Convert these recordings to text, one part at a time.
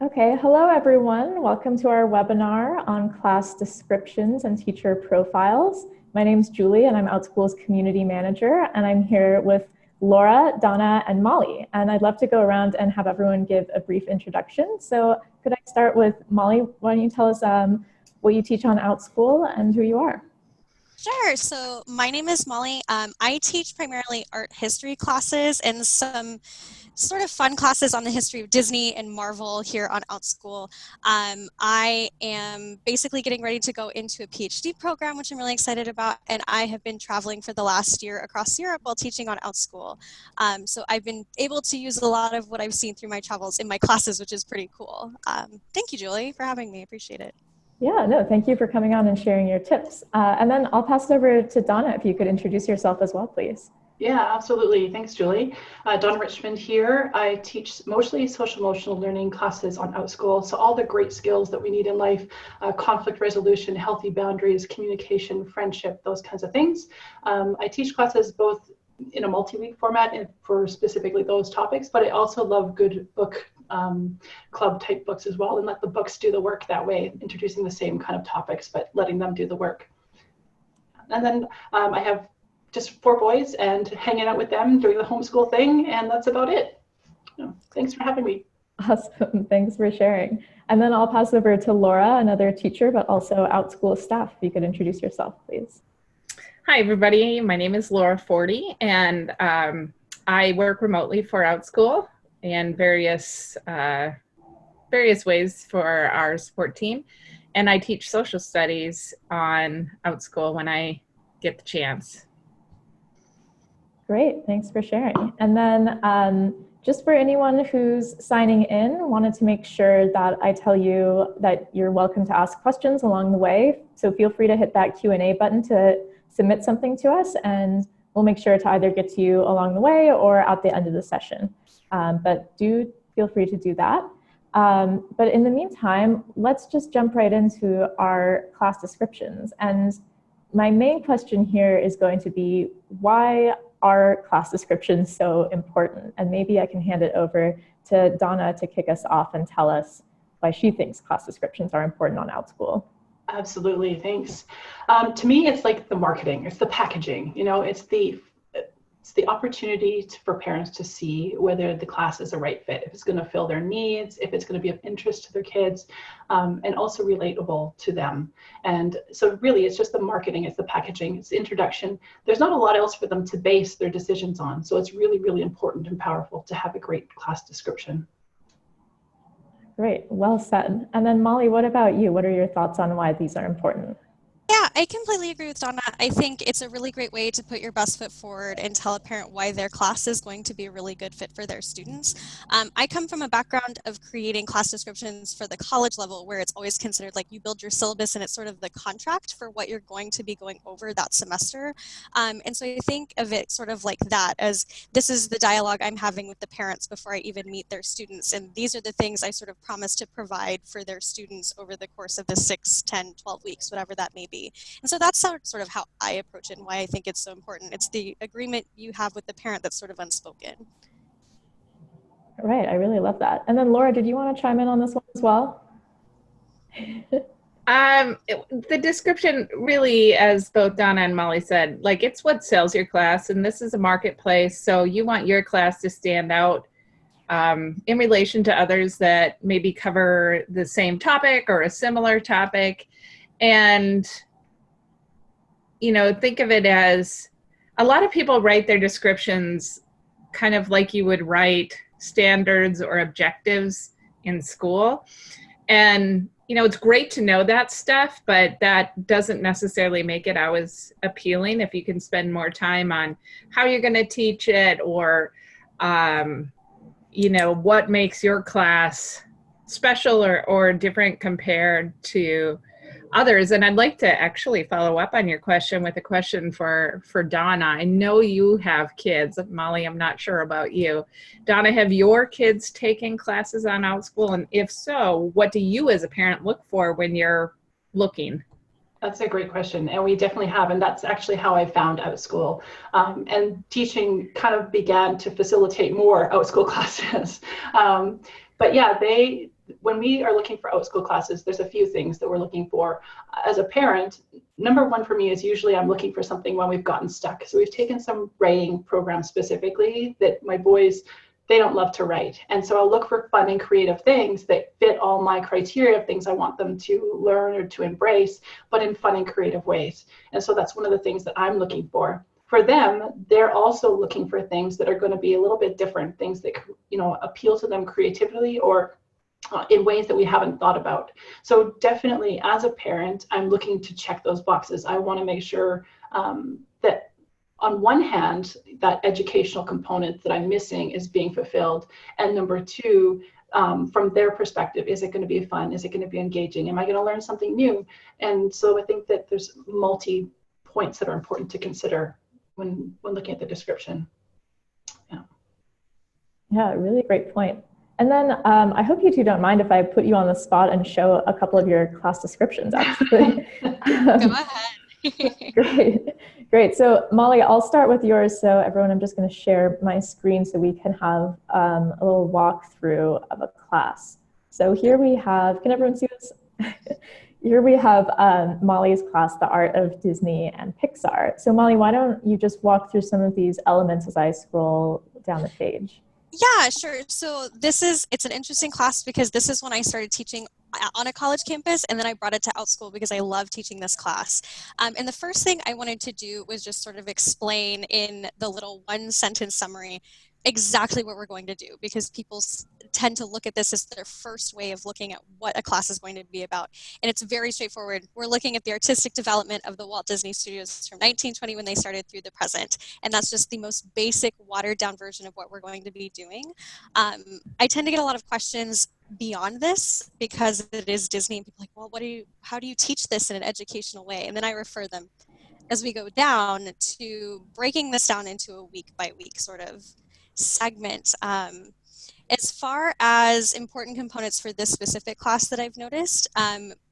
Okay, hello everyone. Welcome to our webinar on class descriptions and teacher profiles. My name is Julie and I'm Outschool's community manager, and I'm here with Laura, Donna, and Molly. And I'd love to go around and have everyone give a brief introduction. So could I start with Molly? Why don't you tell us what you teach on Outschool and who you are? Sure. So my name is Molly. I teach primarily art history classes and some sort of fun classes on the history of Disney and Marvel here on Outschool. I am basically getting ready to go into a PhD program, which I'm really excited about. And I have been traveling for the last year across Europe while teaching on Outschool. So I've been able to use a lot of what I've seen through my travels in my classes, which is pretty cool. Thank you, Julie, for having me. I appreciate it. Yeah, no, thank you for coming on and sharing your tips. And then I'll pass it over to Donna if you could introduce yourself as well, please. Yeah, absolutely. Thanks, Julie. Donna Richmond here. I teach mostly social emotional learning classes on Outschool. So all the great skills that we need in life, conflict resolution, healthy boundaries, communication, friendship, those kinds of things. I teach classes both in a multi-week format and for specifically those topics, but I also love good book club type books as well, and let the books do the work that way, introducing the same kind of topics, but letting them do the work. And then I have just 4 boys and hanging out with them, doing the homeschool thing, and that's about it. Thanks for having me. Awesome, thanks for sharing. And then I'll pass over to Laura, another teacher, but also Outschool staff. If you could introduce yourself, please. Hi, everybody. My name is Laura Forty, and I work remotely for Outschool in various ways for our support team. And I teach social studies on Outschool when I get the chance. Great, thanks for sharing. And then just for anyone who's signing in, wanted to make sure that I tell you that you're welcome to ask questions along the way. So feel free to hit that Q&A button to submit something to us, and we'll make sure to either get to you along the way or at the end of the session. But do feel free to do that. But in the meantime, let's just jump right into our class descriptions. And my main question here is going to be, why are class descriptions so important? And maybe I can hand it over to Donna to kick us off and tell us why she thinks class descriptions are important on Outschool. Absolutely, thanks. To me, it's like the marketing, it's the packaging, it's the opportunity for parents to see whether the class is a right fit, if it's going to fill their needs, if it's going to be of interest to their kids, and also relatable to them. And so really, it's just the marketing, it's the packaging, it's the introduction. There's not a lot else for them to base their decisions on. So it's really, really important and powerful to have a great class description. Great, well said. And then Molly, what about you? What are your thoughts on why these are important? Yeah, I completely agree with Donna. I think it's a really great way to put your best foot forward and tell a parent why their class is going to be a really good fit for their students. I come from a background of creating class descriptions for the college level, where it's always considered like you build your syllabus and it's sort of the contract for what you're going to be going over that semester. And so I think of it sort of like that, as this is the dialogue I'm having with the parents before I even meet their students. And these are the things I sort of promise to provide for their students over the course of the 6, 10, 12 weeks, whatever that may be. And so that's sort of how I approach it and why I think it's so important. It's the agreement you have with the parent that's sort of unspoken. Right, I really love that. And then Laura, did you want to chime in on this one as well? The description really, as both Donna and Molly said, like it's what sells your class, and this is a marketplace. So you want your class to stand out in relation to others that maybe cover the same topic or a similar topic. And think of it as a lot of people write their descriptions kind of like you would write standards or objectives in school. And, it's great to know that stuff, but that doesn't necessarily make it always appealing if you can spend more time on how you're going to teach it, or, what makes your class special or different compared to others. And I'd like to actually follow up on your question with a question for Donna. I know you have kids. Molly, I'm not sure about you. Donna, have your kids taken classes on Outschool? And if so, what do you as a parent look for when you're looking? That's a great question. And we definitely have. And that's actually how I found Outschool. And teaching kind of began to facilitate more Outschool classes. But yeah, when we are looking for Outschool classes, there's a few things that we're looking for. As a parent, number one for me is usually I'm looking for something when we've gotten stuck. So we've taken some writing programs specifically that my boys, they don't love to write. And so I'll look for fun and creative things that fit all my criteria of things I want them to learn or to embrace, but in fun and creative ways. And so that's one of the things that I'm looking for. For them, they're also looking for things that are going to be a little bit different, things that, you know, appeal to them creatively or in ways that we haven't thought about. So definitely as a parent, I'm looking to check those boxes. I want to make sure that on one hand, that educational component that I'm missing is being fulfilled. And number two, from their perspective, is it going to be fun? Is it going to be engaging? Am I going to learn something new? And so I think that there's multi points that are important to consider when looking at the description. Yeah, really great point. And then I hope you two don't mind if I put you on the spot and show a couple of your class descriptions, actually. Go ahead. Great. So Molly, I'll start with yours. So everyone, I'm just going to share my screen so we can have a little walkthrough of a class. So here we have, can everyone see this? Here we have Molly's class, The Art of Disney and Pixar. So Molly, why don't you just walk through some of these elements as I scroll down the page? Yeah, sure. So it's an interesting class because this is when I started teaching on a college campus, and then I brought it to Outschool because I love teaching this class. And the first thing I wanted to do was just sort of explain in the little one sentence summary exactly what we're going to do, because people tend to look at this as their first way of looking at what a class is going to be about. And it's very straightforward. We're looking at the artistic development of the Walt Disney Studios from 1920 when they started through the present. And that's just the most basic watered down version of what we're going to be doing. I tend to get a lot of questions beyond this because it is Disney, and people are like, well, how do you teach this in an educational way? And then I refer them as we go down to breaking this down into a week by week sort of segment. As far as important components for this specific class that I've noticed,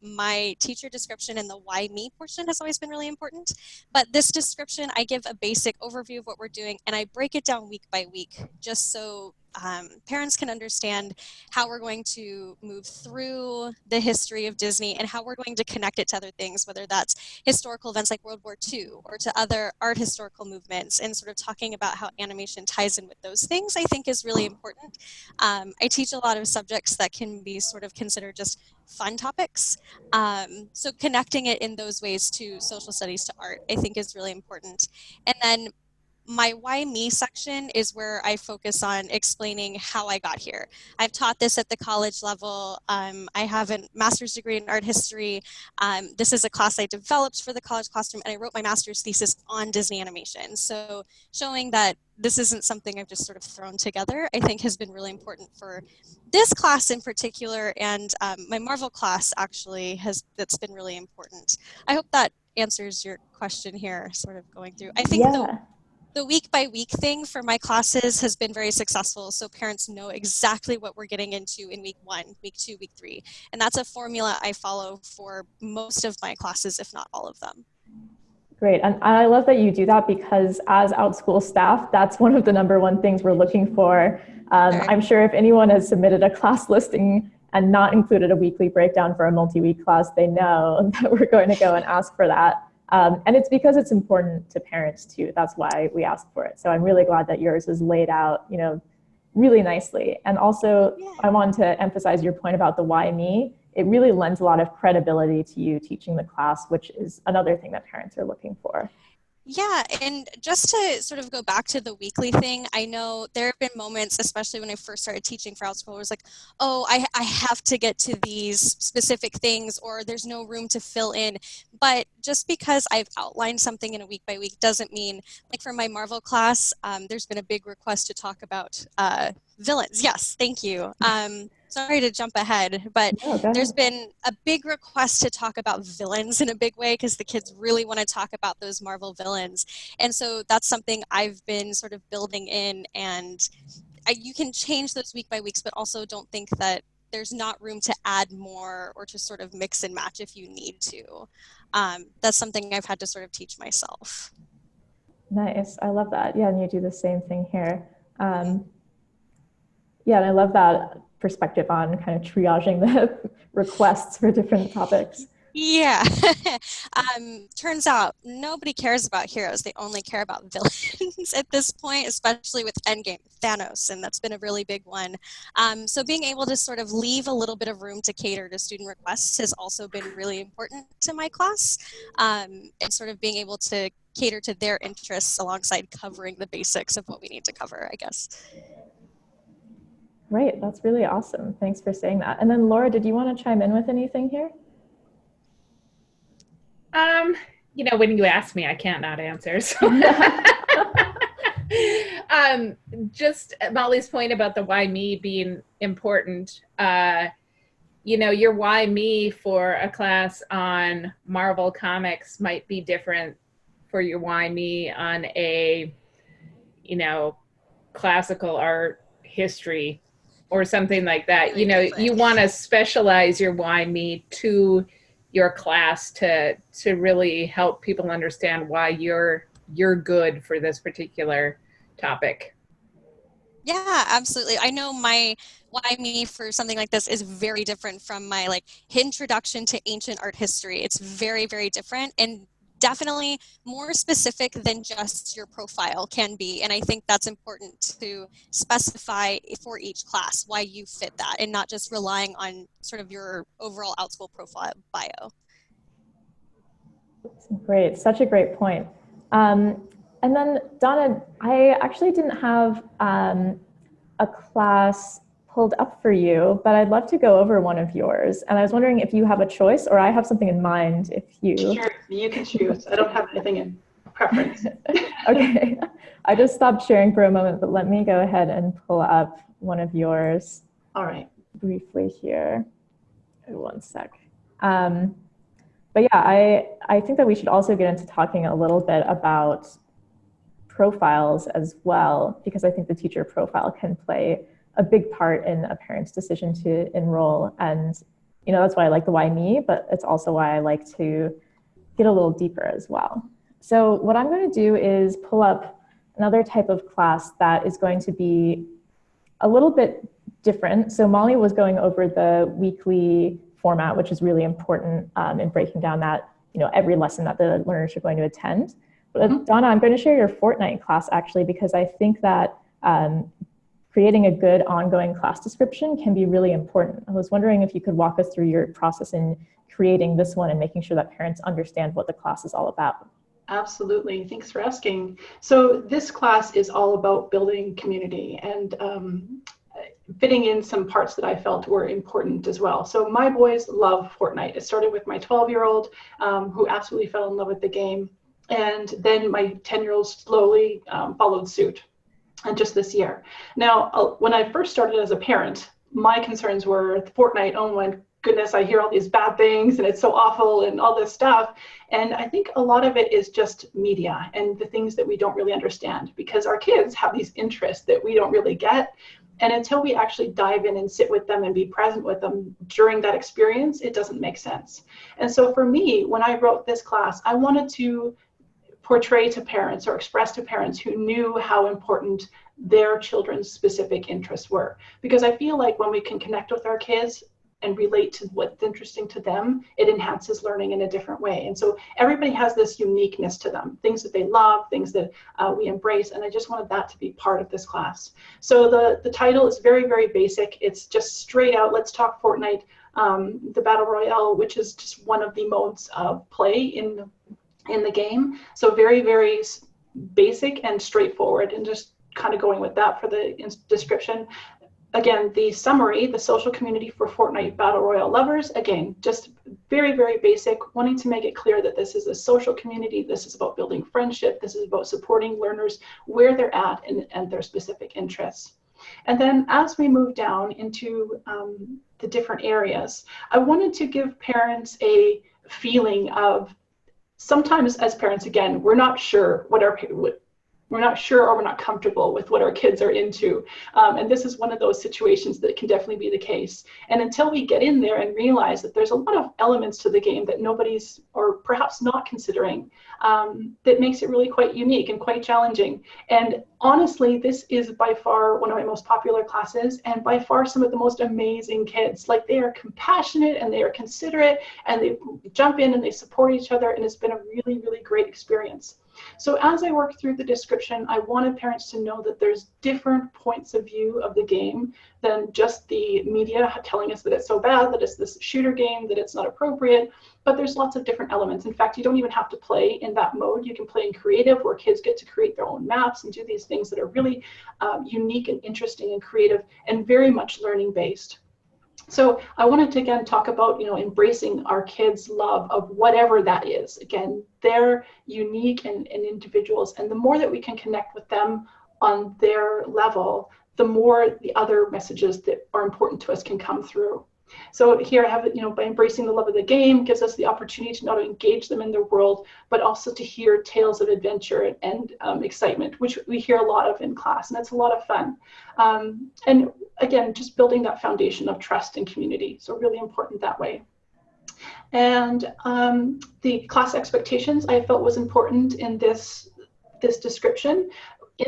my teacher description and the why me portion has always been really important. But this description, I give a basic overview of what we're doing, and I break it down week by week just so parents can understand how we're going to move through the history of Disney and how we're going to connect it to other things, whether that's historical events like World War II or to other art historical movements, and sort of talking about how animation ties in with those things, I think is really important. I teach a lot of subjects that can be sort of considered just fun topics. So connecting it in those ways to social studies, to art, I think is really important. And then my why me section is where I focus on explaining how I got here. I've taught this at the college level. I have a master's degree in art history. This is a class I developed for the college classroom, and I wrote my master's thesis on Disney animation. So showing that this isn't something I've just sort of thrown together, I think has been really important for this class in particular, and my Marvel class actually that's been really important. I hope that answers your question here, sort of going through. I think the week by week thing for my classes has been very successful, so parents know exactly what we're getting into in week 1, week 2, week 3. And that's a formula I follow for most of my classes, if not all of them. Great. And I love that you do that, because as Outschool staff, that's one of the #1 things we're looking for. I'm sure if anyone has submitted a class listing and not included a weekly breakdown for a multi-week class, they know that we're going to go and ask for that. And it's because it's important to parents too. That's why we ask for it. So I'm really glad that yours is laid out, really nicely. And also, I want to emphasize your point about the why me. It really lends a lot of credibility to you teaching the class, which is another thing that parents are looking for. Yeah, and just to sort of go back to the weekly thing, I know there have been moments, especially when I first started teaching for Outschool, where it was like, oh, I have to get to these specific things, or there's no room to fill in. But just because I've outlined something in a week by week doesn't mean, like for my Marvel class, there's been a big request to talk about villains. Yes, thank you. Sorry to jump ahead, but there's been a big request to talk about villains in a big way because the kids really want to talk about those Marvel villains. And so that's something I've been sort of building in, and you can change those week by weeks, but also don't think that there's not room to add more or to sort of mix and match if you need to. That's something I've had to sort of teach myself. Nice. I love that. Yeah, and you do the same thing here. Yeah, and I love that. perspective on kind of triaging the requests for different topics. Yeah. Turns out nobody cares about heroes. They only care about villains at this point, especially with Endgame, Thanos, and that's been a really big one. So being able to sort of leave a little bit of room to cater to student requests has also been really important to my class, and sort of being able to cater to their interests alongside covering the basics of what we need to cover, I guess. Right, that's really awesome. Thanks for saying that. And then Laura, did you want to chime in with anything here? You know, when you ask me, I can't not answer. So. Just Molly's point about the why me being important. You know, your why me for a class on Marvel Comics might be different for your why me on a, you know, classical art history or something like that. Really, you know, different. You want to specialize your why me to your class to really help people understand why you're good for this particular topic. Yeah, absolutely. I know my why me for something like this is very different from my like introduction to ancient art history. It's very, very different and definitely more specific than just your profile can be. And I think that's important to specify for each class why you fit that and not just relying on sort of your overall Outschool profile bio. Great, such a great point. And then Donna, I actually didn't have a class pulled up for you, but I'd love to go over one of yours. And I was wondering if you have a choice or I have something in mind if you... Sure, you can choose. I don't have anything in preference. Okay, I just stopped sharing for a moment, but let me go ahead and pull up one of yours. All right. Briefly here. One sec. But yeah, I think that we should also get into talking a little bit about profiles as well, because I think the teacher profile can play a big part in a parent's decision to enroll. And, you know, that's why I like the why me, but it's also why I like to get a little deeper as well. So what I'm going to do is pull up another type of class that is going to be a little bit different. So Molly was going over the weekly format, which is really important in breaking down that, you know, every lesson that the learners are going to attend. But Donna, I'm going to share your fortnight class actually, because I think that creating a good ongoing class description can be really important. I was wondering if you could walk us through your process in creating this one and making sure that parents understand what the class is all about. Absolutely. Thanks for asking. So this class is all about building community and fitting in some parts that I felt were important as well. So my boys love Fortnite. It started with my 12-year-old who absolutely fell in love with the game. And then my 10-year-old slowly followed suit, and just this year. Now, when I first started as a parent, my concerns were Fortnite, oh my goodness, I hear all these bad things and it's so awful and all this stuff. And I think a lot of it is just media and the things that we don't really understand, because our kids have these interests that we don't really get. And until we actually dive in and sit with them and be present with them during that experience, it doesn't make sense. And so for me, when I wrote this class, I wanted to portray to parents or express to parents who knew how important their children's specific interests were. Because I feel like when we can connect with our kids and relate to what's interesting to them, it enhances learning in a different way. And so everybody has this uniqueness to them, things that they love, things that we embrace. And I just wanted that to be part of this class. So the title is very, very basic. It's just straight out, let's talk Fortnite, the Battle Royale, which is just one of the modes of play in the game. So very, very basic and straightforward, and just kind of going with that for the description. Again, the summary, the social community for Fortnite Battle Royale lovers, again, just very, very basic, wanting to make it clear that this is a social community. This is about building friendship. This is about supporting learners where they're at and their specific interests. And then as we move down into the different areas, I wanted to give parents a feeling of, sometimes as parents, again, we're not sure what we're not sure or we're not comfortable with what our kids are into. And this is one of those situations that can definitely be the case. And until we get in there and realize that there's a lot of elements to the game that nobody's, or perhaps not considering, that makes it really quite unique and quite challenging. And honestly, this is by far one of my most popular classes, and by far some of the most amazing kids. Like, they are compassionate and they are considerate, and they jump in and they support each other, and it's been a really, really great experience. So as I work through the description, I wanted parents to know that there's different points of view of the game than just the media telling us that it's so bad, that it's this shooter game, that it's not appropriate. But there's lots of different elements. In fact, you don't even have to play in that mode. You can play in creative, where kids get to create their own maps and do these things that are really unique and interesting and creative and very much learning based. So I wanted to again talk about, embracing our kids' love of whatever that is. Again, they're unique and individuals, and the more that we can connect with them on their level, the more the other messages that are important to us can come through. So here I have it, by embracing the love of the game gives us the opportunity to not only engage them in their world, but also to hear tales of adventure and excitement, which we hear a lot of in class, and it's a lot of fun. And again, just building that foundation of trust and community. So really important that way. And the class expectations I felt was important in this description.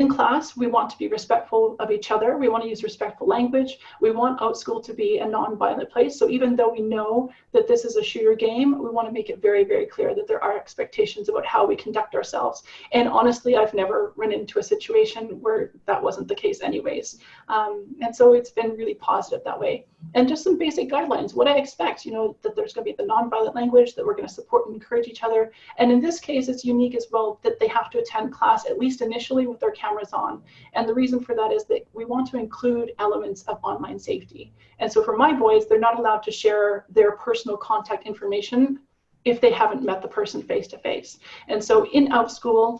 In class, we want to be respectful of each other. We want to use respectful language. We want Outschool to be a non-violent place. So even though we know that this is a shooter game, we want to make it very, very clear that there are expectations about how we conduct ourselves. And honestly, I've never run into a situation where that wasn't the case anyways. And so it's been really positive that way. And just some basic guidelines, what I expect, that there's going to be the non-violent language, that we're going to support and encourage each other. And in this case, it's unique as well that they have to attend class, at least initially, with their cameras on. And the reason for that is that we want to include elements of online safety. And so for my boys, they're not allowed to share their personal contact information if they haven't met the person face to face. And so in Outschool,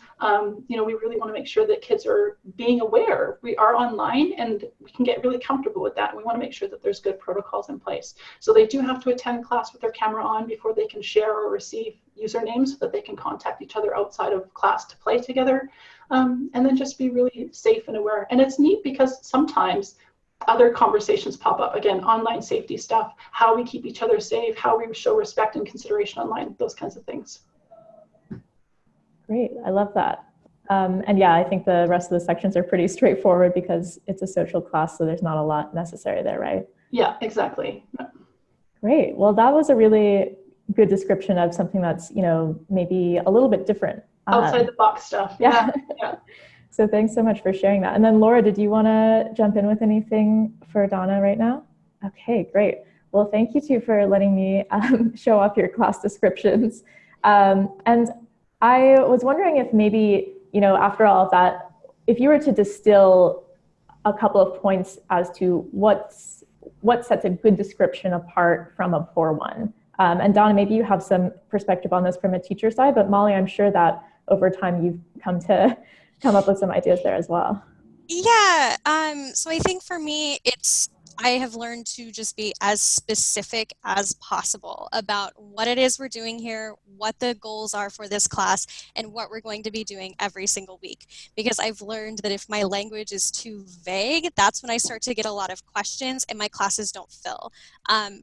we really want to make sure that kids are being aware. We are online and we can get really comfortable with that. And we want to make sure that there's good protocols in place. So they do have to attend class with their camera on before they can share or receive usernames so that they can contact each other outside of class to play together. And then just be really safe and aware. And it's neat because sometimes other conversations pop up. Again, online safety stuff, how we keep each other safe, how we show respect and consideration online, those kinds of things. Great, I love that. And yeah, I think the rest of the sections are pretty straightforward because it's a social class, so there's not a lot necessary there, right? Yeah, exactly. Great, well, that was a really good description of something that's, maybe a little bit different. Outside the box stuff. Yeah. Yeah. So thanks so much for sharing that. And then Laura, did you want to jump in with anything for Donna right now? Okay, great. Well, thank you too for letting me show off your class descriptions. And I was wondering if maybe, after all of that, if you were to distill a couple of points as to what sets a good description apart from a poor one. And Donna, maybe you have some perspective on this from a teacher side, but Molly, I'm sure that over time you've come up with some ideas there as well. Yeah, so I think for me, I have learned to just be as specific as possible about what it is we're doing here, what the goals are for this class, and what we're going to be doing every single week. Because I've learned that if my language is too vague, that's when I start to get a lot of questions and my classes don't fill.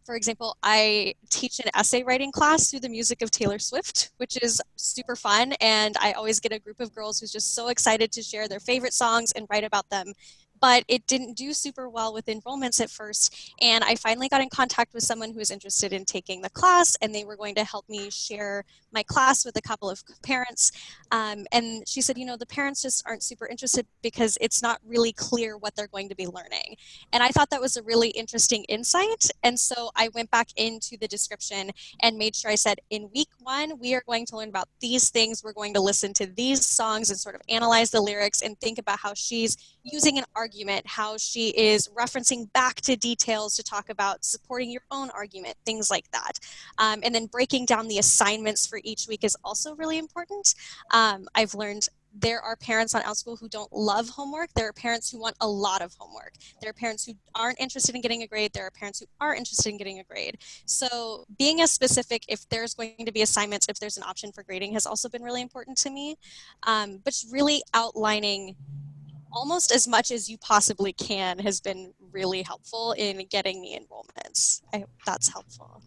For example, I teach an essay writing class through the music of Taylor Swift, which is super fun. And I always get a group of girls who's just so excited to share their favorite songs and write about them. But it didn't do super well with enrollments at first. And I finally got in contact with someone who was interested in taking the class, and they were going to help me share my class with a couple of parents. And she said, the parents just aren't super interested because it's not really clear what they're going to be learning. And I thought that was a really interesting insight. And so I went back into the description and made sure I said, in week 1, we are going to learn about these things. We're going to listen to these songs and sort of analyze the lyrics and think about how she's using an argument, how she is referencing back to details to talk about supporting your own argument, things like that. And then breaking down the assignments for each week is also really important. I've learned there are parents on Outschool who don't love homework. There are parents who want a lot of homework. There are parents who aren't interested in getting a grade. There are parents who are interested in getting a grade. So being as specific, if there's going to be assignments, if there's an option for grading, has also been really important to me. But just really outlining almost as much as you possibly can has been really helpful in getting me enrollments. I hope that's helpful.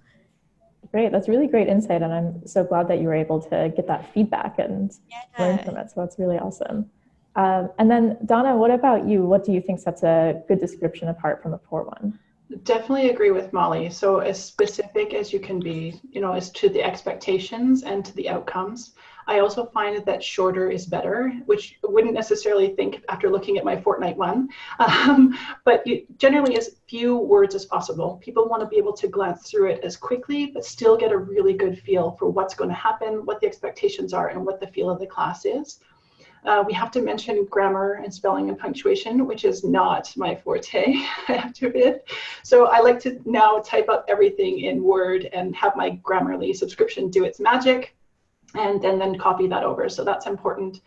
Great, that's really great insight, and I'm so glad that you were able to get that feedback and learn from it, so that's really awesome. And then Donna, what about you? What do you think sets a good description apart from a poor one? Definitely agree with Molly. So as specific as you can be, as to the expectations and to the outcomes. I also find that shorter is better, which I wouldn't necessarily think after looking at my fortnight one, but generally as few words as possible. People want to be able to glance through it as quickly, but still get a really good feel for what's going to happen, what the expectations are, and what the feel of the class is. We have to mention grammar and spelling and punctuation, which is not my forte, I have to admit. So I like to now type up everything in Word and have my Grammarly subscription do its magic, and then copy that over. So that's important.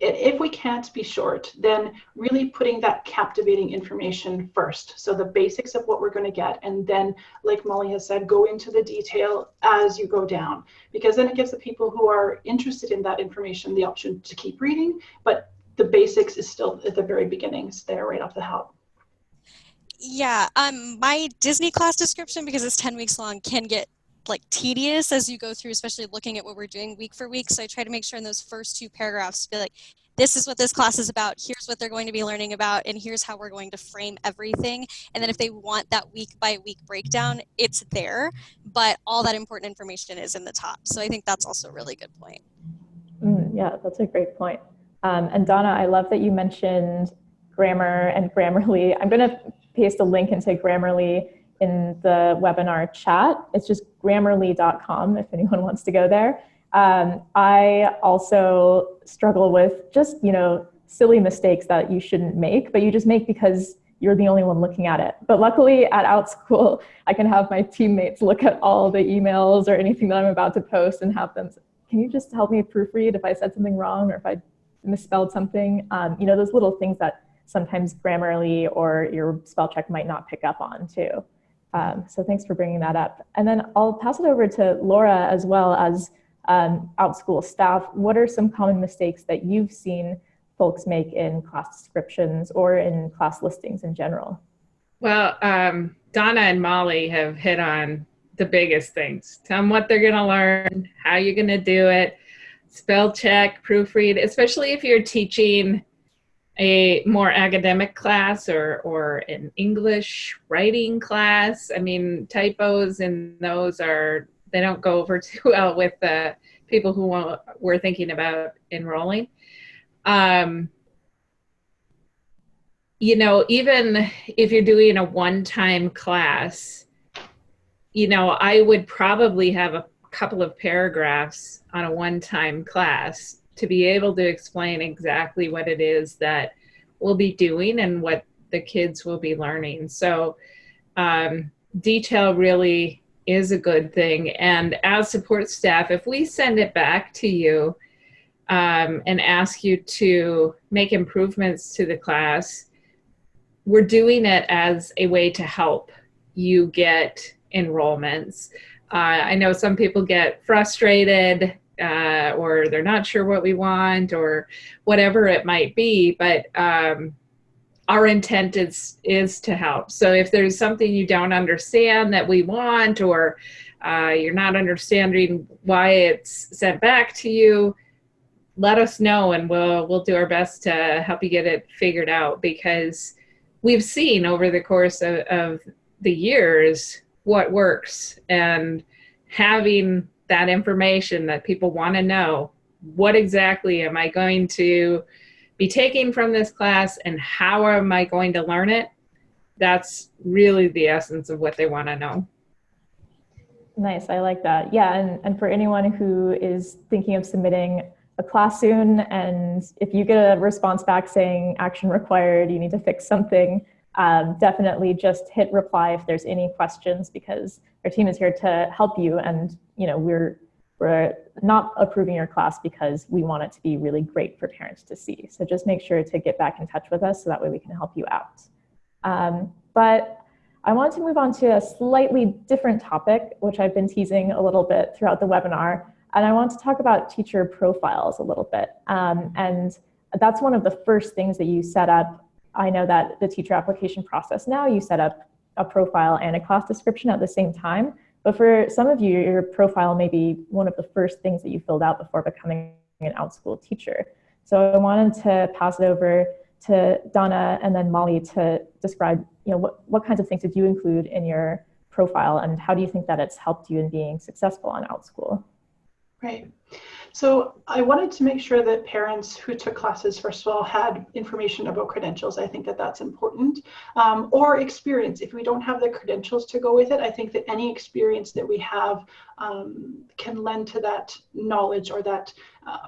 If we can't be short, then really putting that captivating information first. So the basics of what we're going to get, and then, like Molly has said, go into the detail as you go down, because then it gives the people who are interested in that information the option to keep reading, but the basics is still at the very beginnings there right off the hop. Yeah, my Disney class description, because it's 10 weeks long, can get tedious as you go through, especially looking at what we're doing week for week. So I try to make sure in those first 2 paragraphs to be like, this is what this class is about, here's what they're going to be learning about, and here's how we're going to frame everything. And then if they want that week by week breakdown, it's there, but all that important information is in the top. So I think that's also a really good point. Yeah, that's a great point. And Donna, I love that you mentioned grammar and Grammarly. I'm going to paste a link into Grammarly in the webinar chat. It's just grammarly.com if anyone wants to go there. I also struggle with just, silly mistakes that you shouldn't make, but you just make because you're the only one looking at it. But luckily at Outschool, I can have my teammates look at all the emails or anything that I'm about to post and have them, can you just help me proofread if I said something wrong or if I misspelled something? Those little things that sometimes Grammarly or your spell check might not pick up on too. So thanks for bringing that up. And then I'll pass it over to Laura as well as Outschool staff. What are some common mistakes that you've seen folks make in class descriptions or in class listings in general? Well, Donna and Molly have hit on the biggest things. Tell them what they're going to learn, how you're going to do it, spell check, proofread, especially if you're teaching a more academic class or an English writing class. I mean, typos in those they don't go over too well with the people who we're thinking about enrolling. Even if you're doing a one-time class, I would probably have a couple of paragraphs on a one-time class to be able to explain exactly what it is that we'll be doing and what the kids will be learning. So detail really is a good thing. And as support staff, if we send it back to you and ask you to make improvements to the class, we're doing it as a way to help you get enrollments. I know some people get frustrated or they're not sure what we want or whatever it might be, but our intent is to help. So if there's something you don't understand that we want, or you're not understanding why it's sent back to you, let us know and we'll do our best to help you get it figured out, because we've seen over the course of the years what works, and having that information that people want to know, what exactly am I going to be taking from this class and how am I going to learn it? That's really the essence of what they want to know. Nice, I like that. Yeah, and for anyone who is thinking of submitting a class soon, and if you get a response back saying action required, you need to fix something, definitely just hit reply if there's any questions, because our team is here to help you, and we're We're not approving your class because we want it to be really great for parents to see. So just make sure to get back in touch with us so that way we can help you out. But I want to move on to a slightly different topic, which I've been teasing a little bit throughout the webinar. And I want to talk about teacher profiles a little bit. And that's one of the first things that you set up. I know that the teacher application process now, you set up a profile and a class description at the same time. But for some of you, your profile may be one of the first things that you filled out before becoming an Outschool teacher. So I wanted to pass it over to Donna and then Molly to describe, what kinds of things did you include in your profile, and how do you think that it's helped you in being successful on Outschool? Right. So I wanted to make sure that parents who took classes, first of all, had information about credentials. I think that that's important. Or experience. If we don't have the credentials to go with it, I think that any experience that we have can lend to that knowledge or that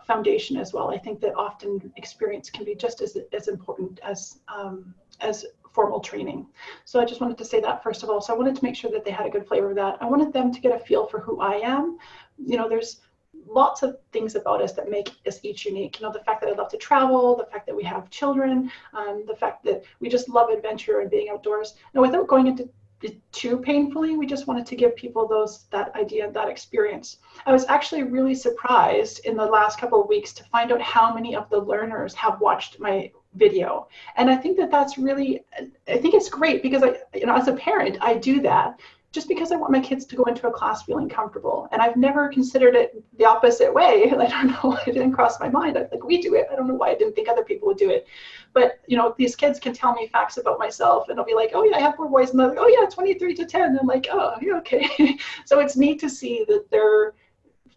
foundation as well. I think that often experience can be just as important as formal training. So I just wanted to say that first of all. So I wanted to make sure that they had a good flavor of that. I wanted them to get a feel for who I am. There's lots of things about us that make us each unique. The fact that I love to travel, the fact that we have children, the fact that we just love adventure and being outdoors. Now, without going into it too painfully, we just wanted to give people that idea, that experience. I was actually really surprised in the last couple of weeks to find out how many of the learners have watched my video. And I think that that's really, I think it's great because as a parent, I do that just because I want my kids to go into a class feeling comfortable. And I've never considered it the opposite way. I don't know, it didn't cross my mind. We do it. I don't know why I didn't think other people would do it. But, these kids can tell me facts about myself and I'll be like, oh yeah, I have 4 boys. And they're like, oh yeah, 23 to 10. And I'm like, oh, yeah, okay. So it's neat to see that they're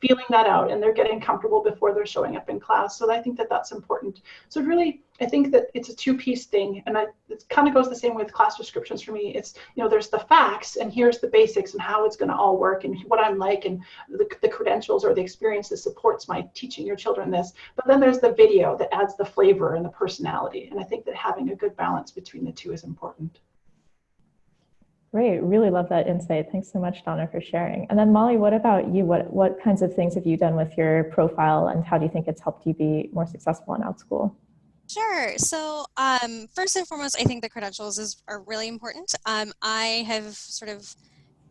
feeling that out and they're getting comfortable before they're showing up in class. So I think that that's important. So really, I think that it's a 2-piece thing. And it kind of goes the same with class descriptions for me. It's, there's the facts and here's the basics and how it's going to all work and what I'm like and the credentials or the experience that supports my teaching your children this. But then there's the video that adds the flavor and the personality. And I think that having a good balance between the two is important. Great, really love that insight. Thanks so much, Donna, for sharing. And then Molly, what about you? What kinds of things have you done with your profile and how do you think it's helped you be more successful in Outschool? Sure. So first and foremost, I think the credentials are really important. I have sort of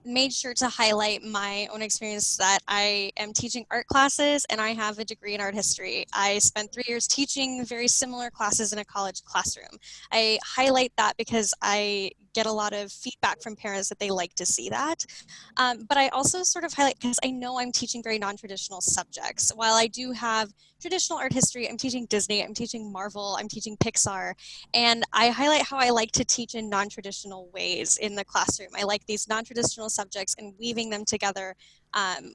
made sure to highlight my own experience that I am teaching art classes and I have a degree in art history. I spent 3 years teaching very similar classes in a college classroom. I highlight that because I get a lot of feedback from parents that they like to see that. But I also sort of highlight because I know I'm teaching very non-traditional subjects. While I do have traditional art history, I'm teaching Disney, I'm teaching Marvel, I'm teaching Pixar, and I highlight how I like to teach in non-traditional ways in the classroom. I like these non-traditional subjects and weaving them together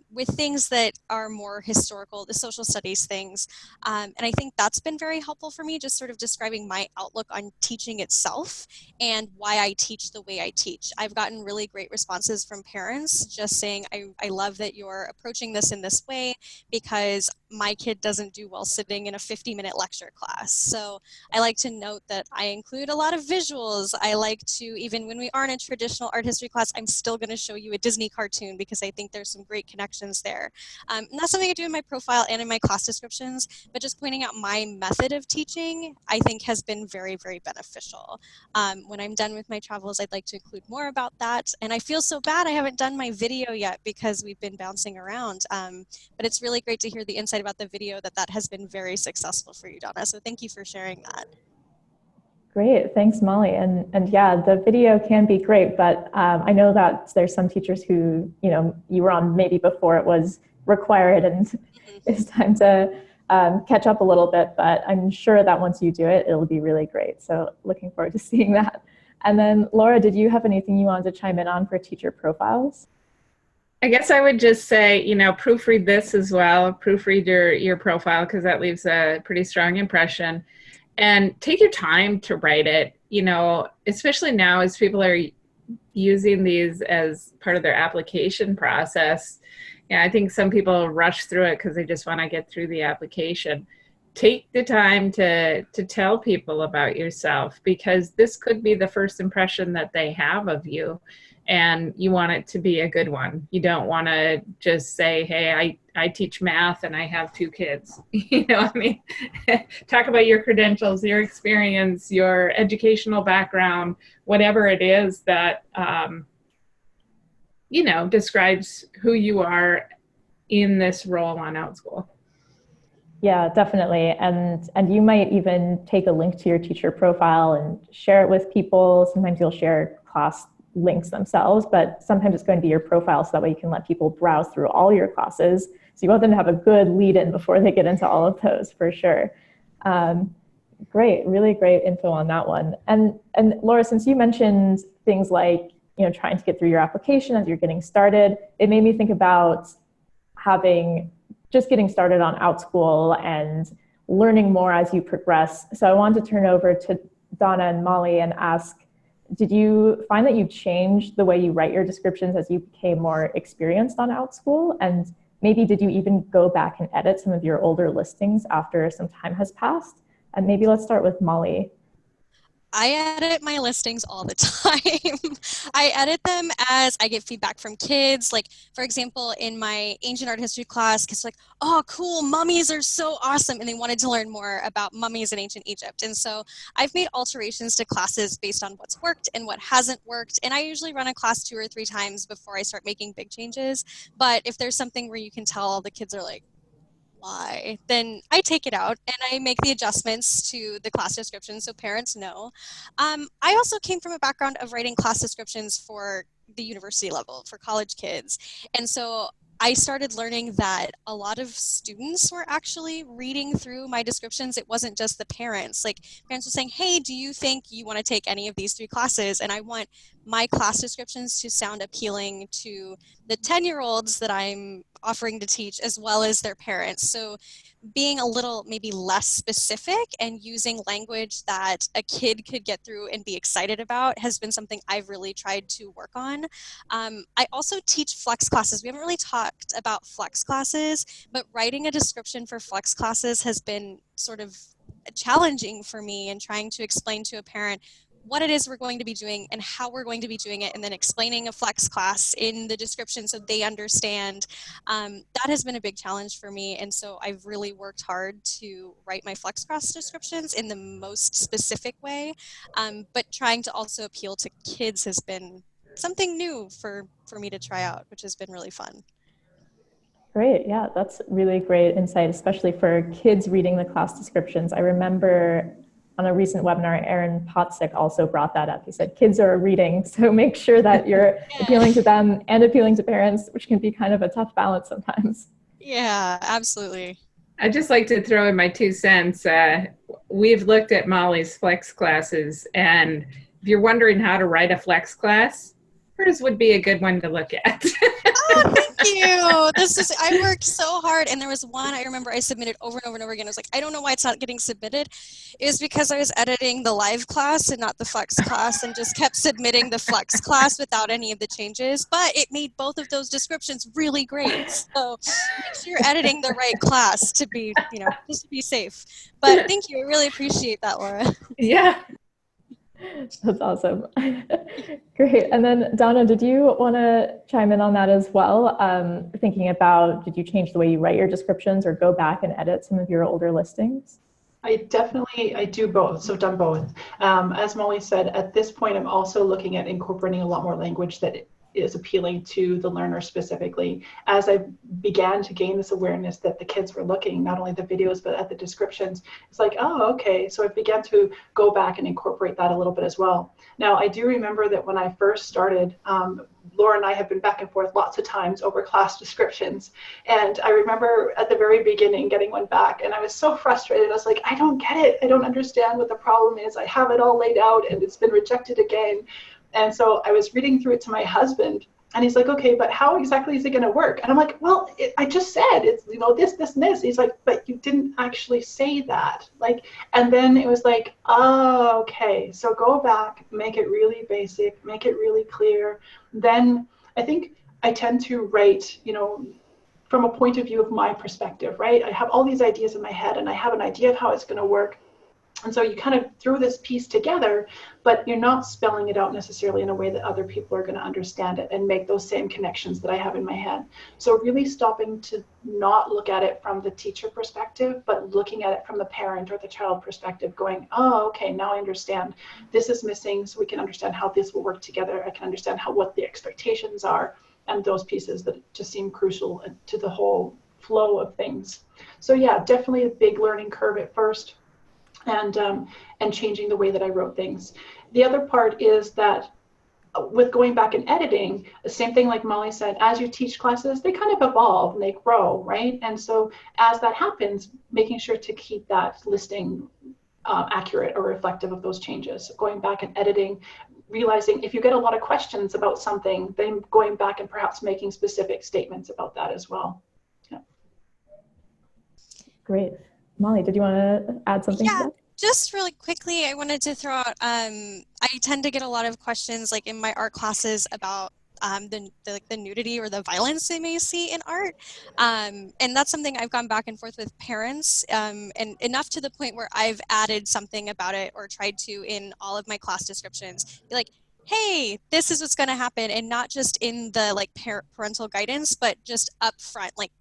with things that are more historical, the social studies things. And I think that's been very helpful for me, just sort of describing my outlook on teaching itself and why I teach the way I teach. I've gotten really great responses from parents just saying, I love that you're approaching this in this way because my kid doesn't do well sitting in a 50-minute lecture class. So I like to note that I include a lot of visuals. I like to, even when we aren't in a traditional art history class, I'm still going to show you a Disney cartoon because I think there's some great connections there. And that's something I do in my profile and in my class descriptions, but just pointing out my method of teaching, I think has been very, very beneficial. When I'm done with my travels, I'd like to include more about that. And I feel so bad I haven't done my video yet because we've been bouncing around. But it's really great to hear the insight about the video that has been very successful for you, Donna. So thank you for sharing that. Great, thanks, Molly. And yeah, the video can be great, but I know that there's some teachers who, you were on maybe before it was required and it's time to catch up a little bit, but I'm sure that once you do it, it'll be really great. So looking forward to seeing that. And then Laura, did you have anything you wanted to chime in on for teacher profiles? I guess I would just say, proofread this as well. Proofread your profile because that leaves a pretty strong impression. And take your time to write it, especially now as people are using these as part of their application process. Yeah, I think some people rush through it because they just want to get through the application. take the time to tell people about yourself, because this could be the first impression that they have of you, and you want it to be a good one. You don't want to just say, hey, I teach math and I have 2 kids. You know what I mean? Talk about your credentials, your experience, your educational background, whatever it is that you know, describes who you are in this role on Outschool. Yeah, definitely. And you might even take a link to your teacher profile and share it with people. Sometimes you'll share class links themselves, but sometimes it's going to be your profile, so that way you can let people browse through all your classes. So you want them to have a good lead in before they get into all of those, for sure. Great, really great info on that one. And Laura, since you mentioned things like, you know, trying to get through your application as you're getting started, it made me think about getting started on Outschool and learning more as you progress. So I wanted to turn over to Donna and Molly and ask, did you find that you changed the way you write your descriptions as you became more experienced on Outschool? And maybe did you even go back and edit some of your older listings after some time has passed? And maybe let's start with Molly. I edit my listings all the time. I edit them as I get feedback from kids. Like, for example, in my ancient art history class, kids are like, oh, cool, mummies are so awesome. And they wanted to learn more about mummies in ancient Egypt. And so I've made alterations to classes based on what's worked and what hasn't worked. And I usually run a class 2 or 3 times before I start making big changes. But if there's something where you can tell the kids are like, why, then I take it out and I make the adjustments to the class description so parents know. I also came from a background of writing class descriptions for the university level, for college kids. And so I started learning that a lot of students were actually reading through my descriptions. It wasn't just the parents. Like, parents were saying, hey, do you think you want to take any of these 3 classes? And I want my class descriptions to sound appealing to the 10-year-olds that I'm offering to teach, as well as their parents. So being a little maybe less specific and using language that a kid could get through and be excited about has been something I've really tried to work on. I also teach flex classes. We haven't really talked about flex classes, but writing a description for flex classes has been sort of challenging for me, and trying to explain to a parent what it is we're going to be doing and how we're going to be doing it, and then explaining a flex class in the description so they understand. That has been a big challenge for me, and so I've really worked hard to write my flex class descriptions in the most specific way, but trying to also appeal to kids has been something new for me to try out, which has been really fun. Great. Yeah, that's really great insight, especially for kids reading the class descriptions. I remember on a recent webinar, Aaron Pottsick also brought that up. He said, kids are reading, so make sure that you're appealing to them and appealing to parents, which can be kind of a tough balance sometimes. Yeah, absolutely. I'd just like to throw in my 2 cents. We've looked at Molly's flex classes, and if you're wondering how to write a flex class, hers would be a good one to look at. Oh, thank you. I worked so hard, and there was one I remember I submitted over and over and over again. I was like, I don't know why it's not getting submitted. It was because I was editing the live class and not the flex class, and just kept submitting the flex class without any of the changes. But it made both of those descriptions really great. So make sure you're editing the right class to be, just to be safe. But thank you. I really appreciate that, Laura. Yeah. That's awesome. Great. And then Donna, did you want to chime in on that as well? Thinking about, did you change the way you write your descriptions or go back and edit some of your older listings? I do both. So I've done both. As Molly said, at this point, I'm also looking at incorporating a lot more language that is appealing to the learner specifically. As I began to gain this awareness that the kids were looking, not only the videos, but at the descriptions, it's like, oh, okay. So I began to go back and incorporate that a little bit as well. Now, I do remember that when I first started, Laura and I have been back and forth lots of times over class descriptions. And I remember at the very beginning getting one back, and I was so frustrated. I was like, I don't get it. I don't understand what the problem is. I have it all laid out and it's been rejected again. And so I was reading through it to my husband, and he's like, okay, but how exactly is it going to work? And I'm like, well, I just said it's, this, and this. He's like, but you didn't actually say that. And then it was like, oh, okay. So go back, make it really basic, make it really clear. Then I think I tend to write, from a point of view of my perspective, right? I have all these ideas in my head and I have an idea of how it's going to work. And so you kind of throw this piece together, but you're not spelling it out necessarily in a way that other people are going to understand it and make those same connections that I have in my head. So really stopping to not look at it from the teacher perspective, but looking at it from the parent or the child perspective, going, oh, okay, now I understand. This is missing, so we can understand how this will work together. I can understand what the expectations are, and those pieces that just seem crucial to the whole flow of things. So yeah, definitely a big learning curve at first. And changing the way that I wrote things. The other part is that with going back and editing, the same thing like Molly said, as you teach classes, they kind of evolve and they grow, right? And so as that happens, making sure to keep that listing accurate or reflective of those changes. Going back and editing, realizing if you get a lot of questions about something, then going back and perhaps making specific statements about that as well. Yeah. Great. Molly, did you want to add something to that? Just really quickly, I wanted to throw out, I tend to get a lot of questions like in my art classes about the nudity or the violence they may see in art. And that's something I've gone back and forth with parents, and enough to the point where I've added something about it or tried to in all of my class descriptions. Be like, hey, this is what's going to happen, and not just in the like parental guidance, but just up front, like,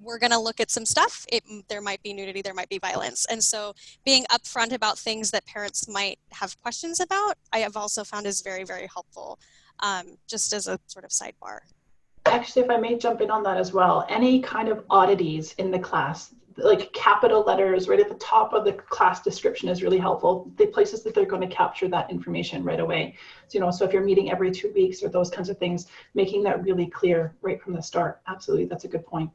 we're going to look at some stuff. There might be nudity, there might be violence. And so being upfront about things that parents might have questions about, I have also found is very, very helpful, just as a sort of sidebar. Actually, if I may jump in on that as well, any kind of oddities in the class, like capital letters right at the top of the class description is really helpful. The places that they're going to capture that information right away. So, so if you're meeting every 2 weeks or those kinds of things, making that really clear right from the start. Absolutely, that's a good point.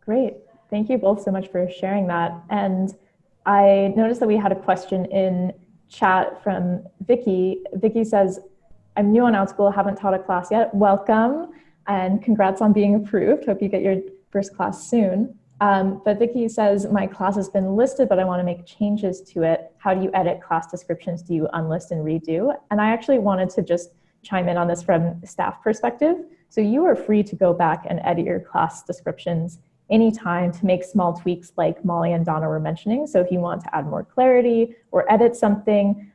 Great. Thank you both so much for sharing that. And I noticed that we had a question in chat from Vicky. Vicky says, I'm new on Outschool, haven't taught a class yet. Welcome and congrats on being approved. Hope you get your first class soon. But Vicky says, my class has been listed, but I want to make changes to it. How do you edit class descriptions? Do you unlist and redo? And I actually wanted to just chime in on this from staff perspective. So you are free to go back and edit your class descriptions anytime to make small tweaks like Molly and Donna were mentioning. So if you want to add more clarity or edit something,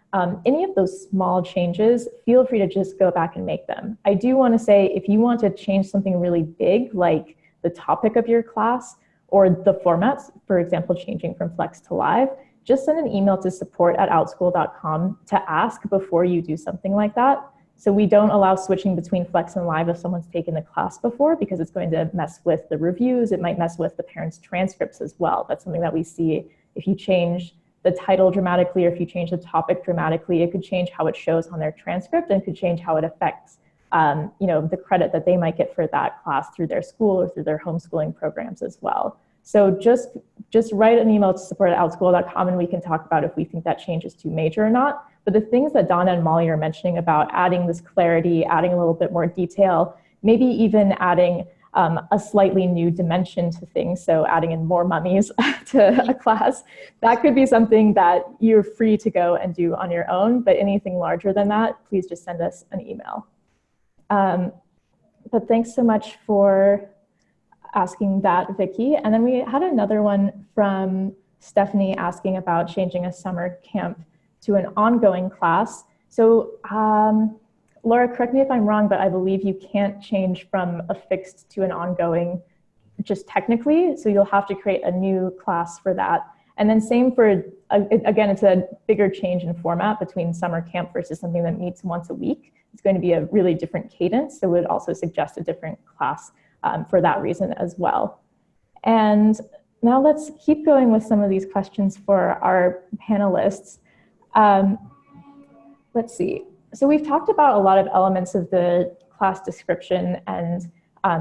any of those small changes, feel free to just go back and make them. I do want to say, if you want to change something really big, like the topic of your class or the formats, for example, changing from Flex to Live, just send an email to support@outschool.com to ask before you do something like that. So we don't allow switching between Flex and Live if someone's taken the class before, because it's going to mess with the reviews. It might mess with the parents' transcripts as well. That's something that we see. If you change the title dramatically, or if you change the topic dramatically, it could change how it shows on their transcript and could change how it affects the credit that they might get for that class through their school or through their homeschooling programs as well. So just write an email to support@outschool.com and we can talk about if we think that change is too major or not. But the things that Donna and Molly are mentioning about adding this clarity, adding a little bit more detail, maybe even adding a slightly new dimension to things, so adding in more mummies to a class, that could be something that you're free to go and do on your own. But anything larger than that, please just send us an email. But thanks so much for asking that, Vicky. And then we had another one from Stephanie asking about changing a summer camp to an ongoing class. So Laura, correct me if I'm wrong, but I believe you can't change from a fixed to an ongoing just technically. So you'll have to create a new class for that. And then same for, again, it's a bigger change in format between summer camp versus something that meets once a week. It's going to be a really different cadence. So we'd also suggest a different class for that reason as well. And now let's keep going with some of these questions for our panelists. Let's see. So we've talked about a lot of elements of the class description and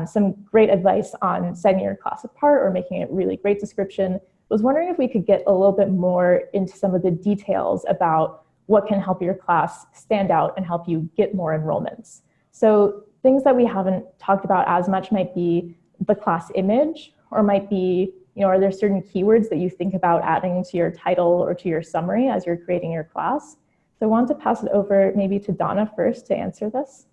some great advice on setting your class apart or making it really great description. I was wondering if we could get a little bit more into some of the details about what can help your class stand out and help you get more enrollments. So things that we haven't talked about as much might be the class image, or might be, are there certain keywords that you think about adding to your title or to your summary as you're creating your class? So I want to pass it over maybe to Donna first to answer this.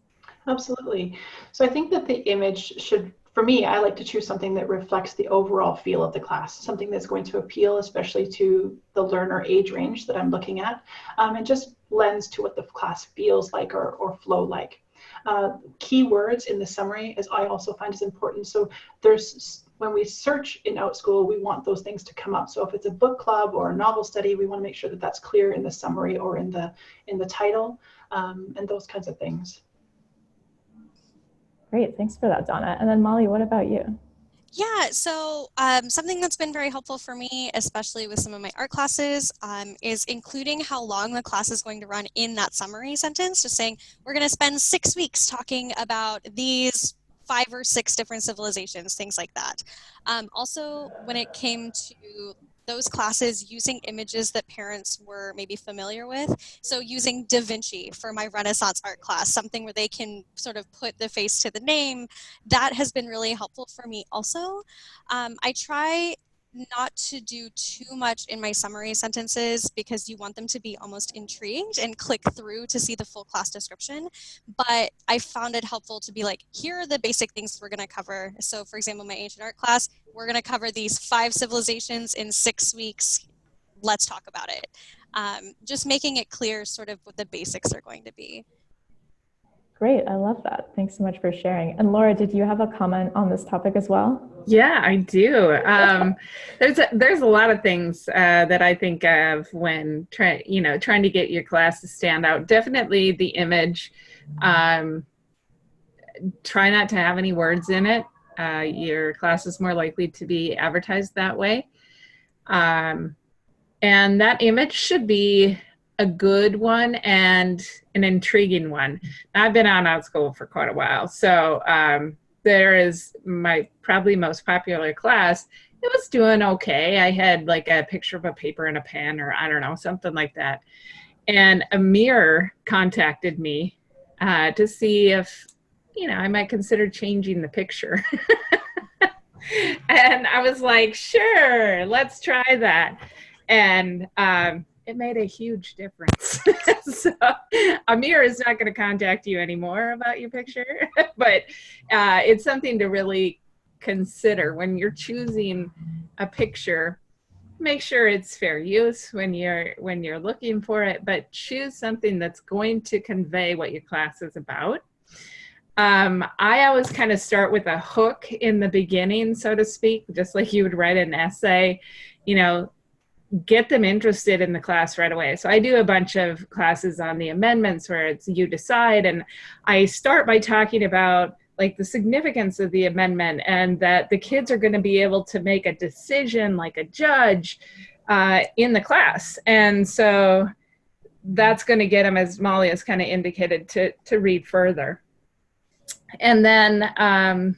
Absolutely. So I think that the image should for me, I like to choose something that reflects the overall feel of the class, something that's going to appeal especially to the learner age range that I'm looking at, and just lends to what the class feels like or flow like. Keywords in the summary, as I also find is important. So when we search in Outschool, we want those things to come up. So if it's a book club or a novel study, we want to make sure that that's clear in the summary or in the title, and those kinds of things. Great, thanks for that, Donna. And then Molly, what about you? Yeah, so something that's been very helpful for me, especially with some of my art classes, is including how long the class is going to run in that summary sentence, just saying, we're going to spend 6 weeks talking about these 5 or 6 different civilizations, things like that. Also, when it came to those classes, using images that parents were maybe familiar with. So using Da Vinci for my Renaissance art class, something where they can sort of put the face to the name, that has been really helpful for me also. I try not to do too much in my summary sentences because you want them to be almost intrigued and click through to see the full class description. But I found it helpful to be like, here are the basic things we're going to cover. So for example, my ancient art class, we're going to cover these 5 civilizations in 6 weeks. Let's talk about it. Just making it clear sort of what the basics are going to be. Great, I love that. Thanks so much for sharing. And Laura, did you have a comment on this topic as well? Yeah, I do. There's a lot of things that I think of when trying to get your class to stand out. Definitely the image. Try not to have any words in it. Your class is more likely to be advertised that way. And that image should be a good one and an intriguing one. I've been on Outschool for quite a while, so there is my probably most popular class. It was doing okay. I had like a picture of a paper and a pen, or I don't know, something like that. And Amir contacted me to see if, I might consider changing the picture. And I was like, sure, let's try that. And it made a huge difference. So Amir is not going to contact you anymore about your picture, but it's something to really consider when you're choosing a picture. Make sure it's fair use when you're looking for it, but choose something that's going to convey what your class is about. I always kind of start with a hook in the beginning, so to speak, just like you would write an essay, get them interested in the class right away. So I do a bunch of classes on the amendments where it's you decide, and I start by talking about like the significance of the amendment and that the kids are going to be able to make a decision like a judge in the class. And so that's going to get them, as Molly has kind of indicated, to read further. And then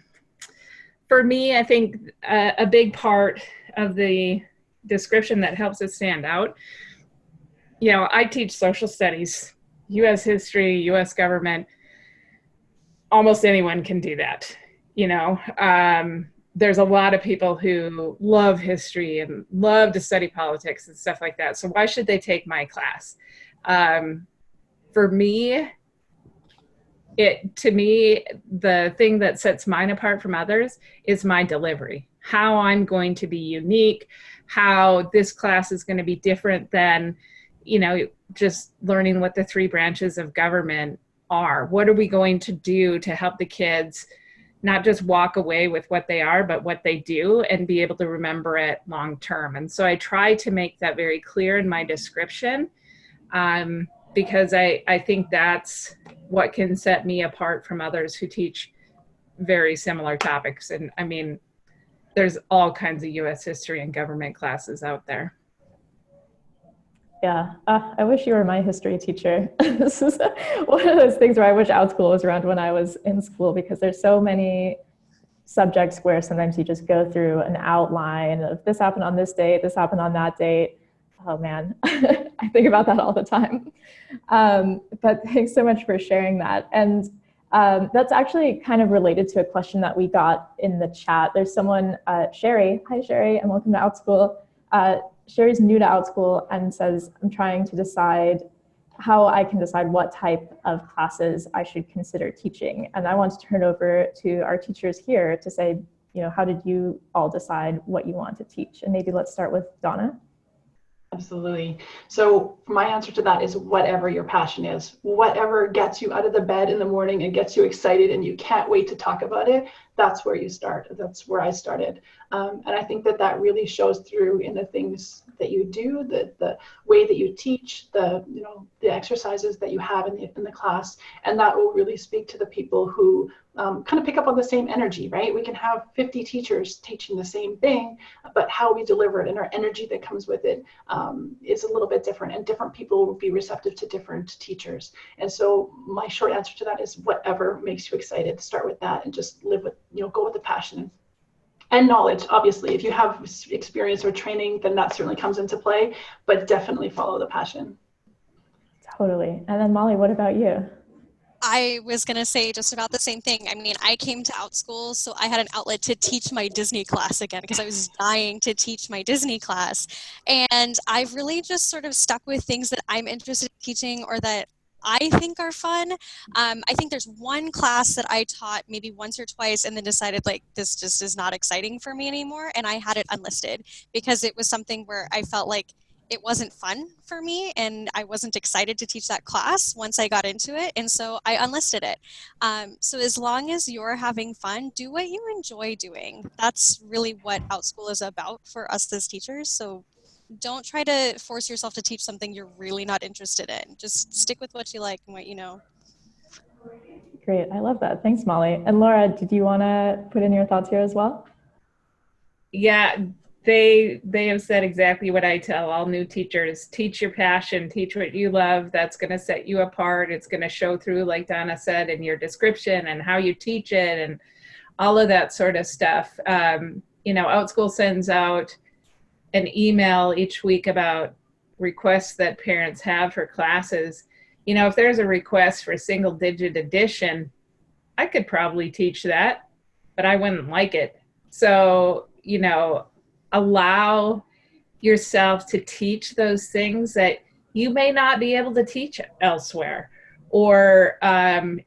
for me, I think a big part of the description that helps it stand out, I teach social studies, U.S. history, U.S. government. Almost anyone can do that. There's a lot of people who love history and love to study politics and stuff like that. So why should they take my class? For me, the thing that sets mine apart from others is my delivery, how I'm going to be unique, how this class is going to be different than, just learning what the 3 branches of government are. What are we going to do to help the kids not just walk away with what they are, but what they do and be able to remember it long term? And so I try to make that very clear in my description, because I think that's what can set me apart from others who teach very similar topics. And I mean, there's all kinds of U.S. history and government classes out there. Yeah, I wish you were my history teacher. This is one of those things where I wish Outschool was around when I was in school, because there's so many subjects where sometimes you just go through an outline of this happened on this date, this happened on that date. Oh man, I think about that all the time. But thanks so much for sharing that. And that's actually kind of related to a question that we got in the chat. There's someone, Sherry. Hi, Sherry, and welcome to Outschool. Sherry's new to Outschool and says, I'm trying to decide how I can decide what type of classes I should consider teaching. And I want to turn over to our teachers here to say, how did you all decide what you want to teach? And maybe let's start with Donna. Absolutely. So my answer to that is whatever your passion is, whatever gets you out of the bed in the morning and gets you excited and you can't wait to talk about it, that's where you start. That's where I started. And I think that really shows through in the things that you do, the way that you teach, the exercises that you have in the class, and that will really speak to the people who kind of pick up on the same energy, right? We can have 50 teachers teaching the same thing, but how we deliver it and our energy that comes with it is a little bit different, and different people will be receptive to different teachers. And so my short answer to that is whatever makes you excited, start with that and just live with, go with the passion and knowledge. Obviously, if you have experience or training, then that certainly comes into play, but definitely follow the passion. Totally. And then Molly, what about you? I was going to say just about the same thing. I mean, I came to Outschool, so I had an outlet to teach my Disney class again because I was dying to teach my Disney class. And I've really just sort of stuck with things that I'm interested in teaching or that I think are fun. I think there's one class that I taught maybe once or twice and then decided like this just is not exciting for me anymore. And I had it unlisted because it was something where I felt like it wasn't fun for me and I wasn't excited to teach that class once I got into it. And so I unlisted it. So as long as you're having fun, do what you enjoy doing. That's really what Outschool is about for us as teachers. So don't try to force yourself to teach something you're really not interested in. Just stick with what you like and what you know. Great. I love that. Thanks, Molly. And Laura, did you want to put in your thoughts here as well? Yeah, they have said exactly what I tell all new teachers. Teach your passion, teach what you love. That's going to set you apart. It's going to show through, like Donna said, in your description and how you teach it and all of that sort of stuff. Outschool sends out an email each week about requests that parents have for classes. If there's a request for single digit addition, I could probably teach that, but I wouldn't like it. So, allow yourself to teach those things that you may not be able to teach elsewhere, or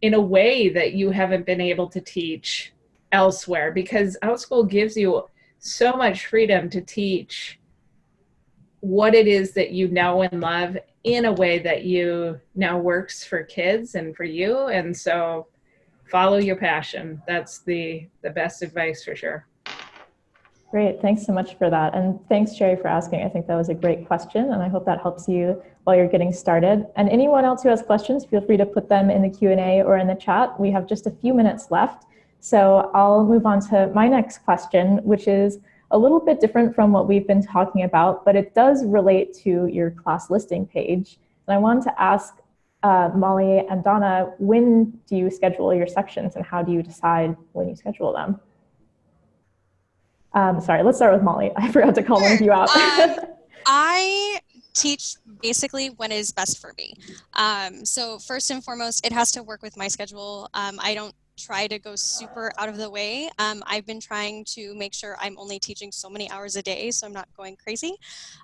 in a way that you haven't been able to teach elsewhere, because Outschool gives you so much freedom to teach what it is that you know and love in a way that you know works for kids and for you. And so follow your passion. That's the best advice for sure. Great. Thanks so much for that. And thanks, Sherry, for asking. I think that was a great question, and I hope that helps you while you're getting started. And anyone else who has questions, feel free to put them in the Q&A or in the chat. We have just a few minutes left. So I'll move on to my next question, which is a little bit different from what we've been talking about, but it does relate to your class listing page. And I wanted to ask Molly and Donna, when do you schedule your sections and how do you decide when you schedule them? Sorry, let's start with Molly. I forgot to call one of you out. I teach basically when is best for me. So first and foremost, it has to work with my schedule. I don't try to go super out of the way. I've been trying to make sure I'm only teaching so many hours a day, so I'm not going crazy.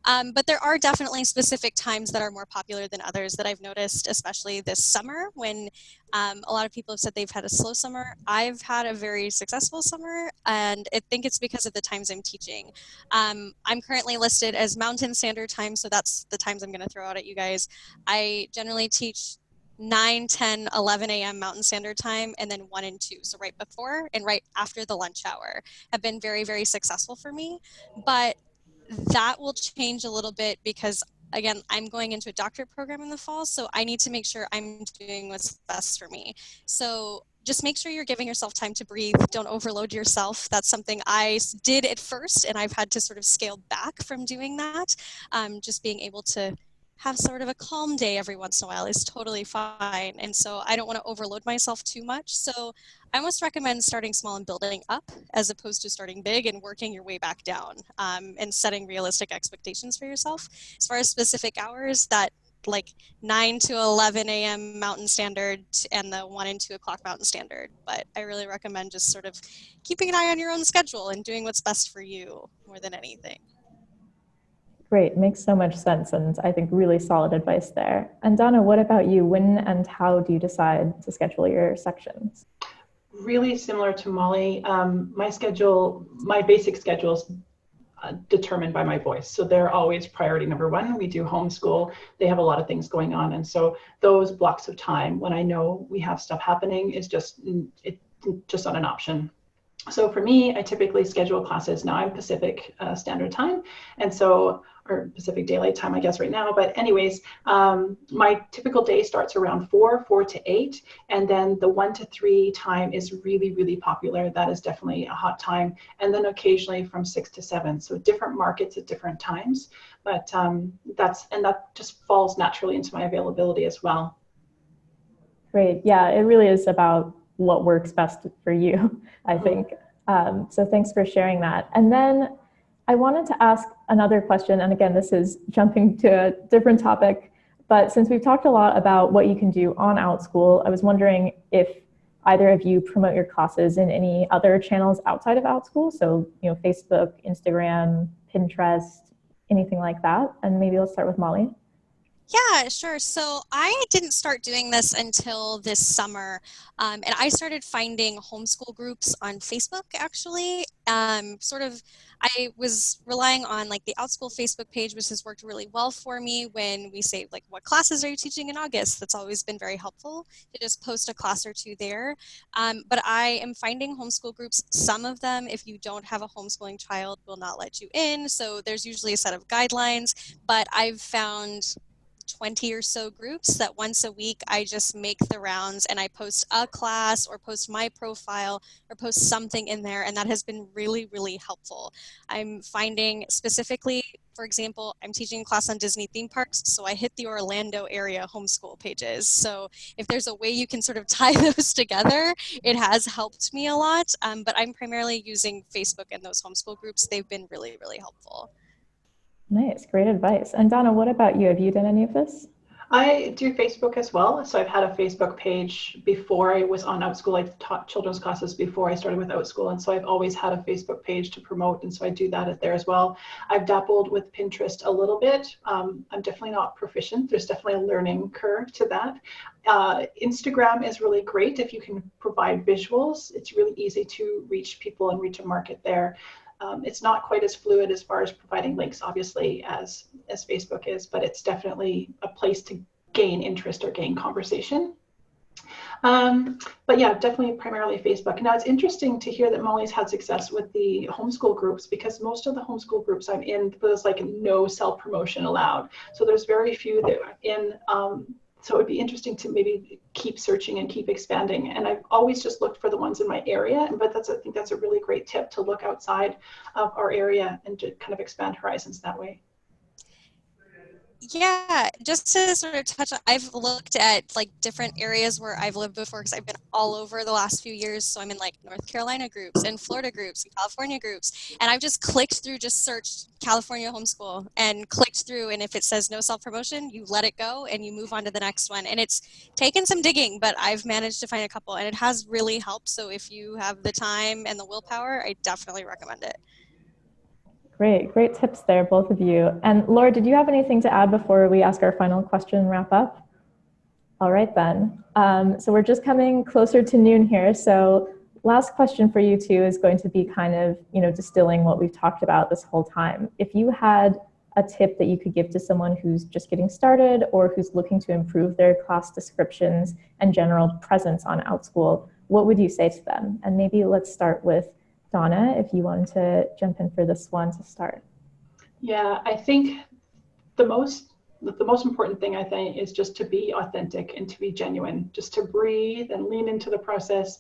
But there are definitely specific times that are more popular than others that I've noticed, especially this summer when a lot of people have said they've had a slow summer. I've had a very successful summer, and I think it's because of the times I'm teaching. I'm currently listed as Mountain Standard Time, so that's the times I'm going to throw out at you guys. I generally teach 9, 10, 11 a.m. Mountain Standard Time, and then 1 and 2. So right before and right after the lunch hour have been very, very successful for me. But that will change a little bit because, again, I'm going into a doctorate program in the fall, so I need to make sure I'm doing what's best for me. So just make sure you're giving yourself time to breathe. Don't overload yourself. That's something I did at first, and I've had to sort of scale back from doing that. Just being able to have sort of a calm day every once in a while is totally fine. And so I don't want to overload myself too much. So I almost recommend starting small and building up as opposed to starting big and working your way back down, and setting realistic expectations for yourself. As far as specific hours, that like 9 to 11 a.m. Mountain Standard and the 1 and 2 o'clock Mountain Standard. But I really recommend just sort of keeping an eye on your own schedule and doing what's best for you more than anything. Great, makes so much sense, and I think really solid advice there. And Donna, what about you? When and how do you decide to schedule your sections? Really similar to Molly. My basic schedule is determined by my voice. So they're always priority number one. We do homeschool. They have a lot of things going on. And so those blocks of time when I know we have stuff happening is just not an option. So for me, I typically schedule classes. Now I'm Pacific Standard Time, and so, or Pacific Daylight Time, I guess right now. But anyways, my typical day starts around 4 to 8, and then the 1 to 3 time is really, really popular. That is definitely a hot time, and then occasionally from 6 to 7. So different markets at different times, but that just falls naturally into my availability as well. Great, yeah, it really is about what works best for you, I think. So thanks for sharing that. And then I wanted to ask another question, and again, this is jumping to a different topic, but since we've talked a lot about what you can do on Outschool, I was wondering if either of you promote your classes in any other channels outside of Outschool, so Facebook, Instagram, Pinterest, anything like that. And maybe let's start with Molly. Yeah, sure. So I didn't start doing this until this summer, and I started finding homeschool groups on Facebook, actually. I was relying on like the Outschool Facebook page, which has worked really well for me when we say like, what classes are you teaching in August? That's always been very helpful to just post a class or two there. But I am finding homeschool groups. Some of them, if you don't have a homeschooling child, will not let you in. So there's usually a set of guidelines, but I've found 20 or so groups that once a week I just make the rounds and I post a class or post my profile or post something in there, and that has been really, really helpful. I'm finding specifically, for example, I'm teaching a class on Disney theme parks, so I hit the Orlando area homeschool pages. So if there's a way you can sort of tie those together, it has helped me a lot, but I'm primarily using Facebook and those homeschool groups. They've been really, really helpful. Nice, great advice. And Donna, what about you? Have you done any of this? I do Facebook as well. So I've had a Facebook page before I was on Outschool. I taught children's classes before I started with Outschool. And so I've always had a Facebook page to promote. And so I do that there as well. I've dabbled with Pinterest a little bit. I'm definitely not proficient. There's definitely a learning curve to that. Instagram is really great if you can provide visuals. It's really easy to reach people and reach a market there. It's not quite as fluid as far as providing links, obviously, as Facebook is, but it's definitely a place to gain interest or gain conversation. But yeah, definitely primarily Facebook. Now, it's interesting to hear that Molly's had success with the homeschool groups, because most of the homeschool groups I'm in, there's like no self-promotion allowed. So there's very few that are in. So it would be interesting to maybe keep searching and keep expanding. And I've always just looked for the ones in my area, but I think that's a really great tip, to look outside of our area and to kind of expand horizons that way. Yeah, just to sort of touch on, I've looked at like different areas where I've lived before, because I've been all over the last few years. So I'm in like North Carolina groups and Florida groups and California groups. And I've just clicked through, just searched California homeschool and clicked through. And if it says no self-promotion, you let it go and you move on to the next one. And it's taken some digging, but I've managed to find a couple, and it has really helped. So if you have the time and the willpower, I definitely recommend it. Great tips there, both of you. And Laura, did you have anything to add before we ask our final question and wrap up? All right then. So we're just coming closer to noon here. So last question for you two is going to be kind of, distilling what we've talked about this whole time. If you had a tip that you could give to someone who's just getting started or who's looking to improve their class descriptions and general presence on Outschool, what would you say to them? And maybe let's start with Donna, if you wanted to jump in for this one to start. Yeah, I think the most important thing, I think, is just to be authentic and to be genuine, just to breathe and lean into the process.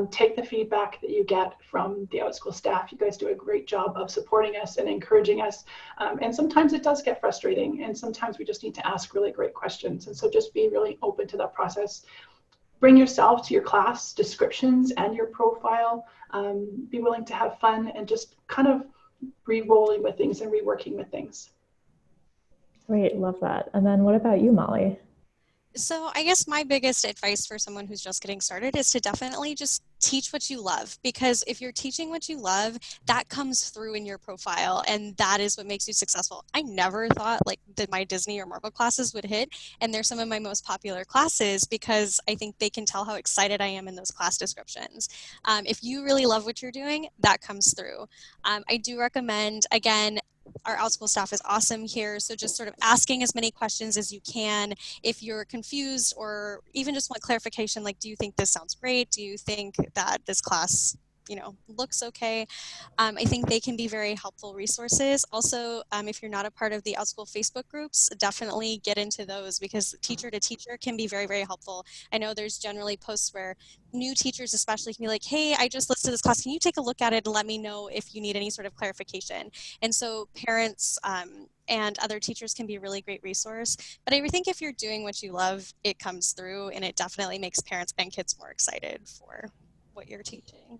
Take the feedback that you get from the Outschool staff. You guys do a great job of supporting us and encouraging us. And sometimes it does get frustrating, and sometimes we just need to ask really great questions. And so just be really open to that process. Bring yourself to your class descriptions and your profile. Be willing to have fun and just kind of re-rolling with things and reworking with things. Great, love that. And then what about you, Molly? So I guess my biggest advice for someone who's just getting started is to definitely just teach what you love, because if you're teaching what you love, that comes through in your profile, and that is what makes you successful. I never thought like that my Disney or Marvel classes would hit, and they're some of my most popular classes because I think they can tell how excited I am in those class descriptions. If you really love what you're doing, that comes through. I do recommend, again, our Outschool staff is awesome here, so just sort of asking as many questions as you can. If you're confused or even just want clarification, like, do you think this sounds great? Do you think that this class, looks okay? I think they can be very helpful resources. Also, if you're not a part of the Outschool Facebook groups, definitely get into those, because teacher to teacher can be very, very helpful. I know there's generally posts where new teachers especially can be like, hey, I just listed this class. Can you take a look at it and let me know if you need any sort of clarification? And so parents and other teachers can be a really great resource. But I think if you're doing what you love, it comes through, and it definitely makes parents and kids more excited for what you're teaching.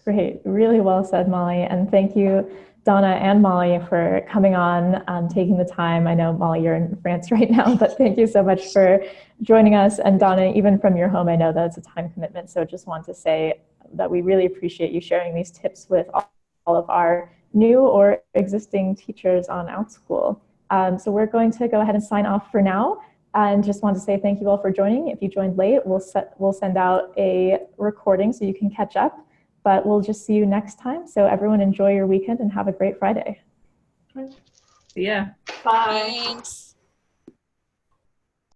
Great, really well said, Molly. And thank you, Donna and Molly, for coming on, taking the time. I know, Molly, you're in France right now, but thank you so much for joining us. And Donna, even from your home, I know that it's a time commitment. So just want to say that we really appreciate you sharing these tips with all of our new or existing teachers on Outschool. So we're going to go ahead and sign off for now. And just want to say thank you all for joining. If you joined late, we'll send out a recording so you can catch up. But we'll just see you next time. So everyone enjoy your weekend and have a great Friday. Yeah. Bye. Thanks.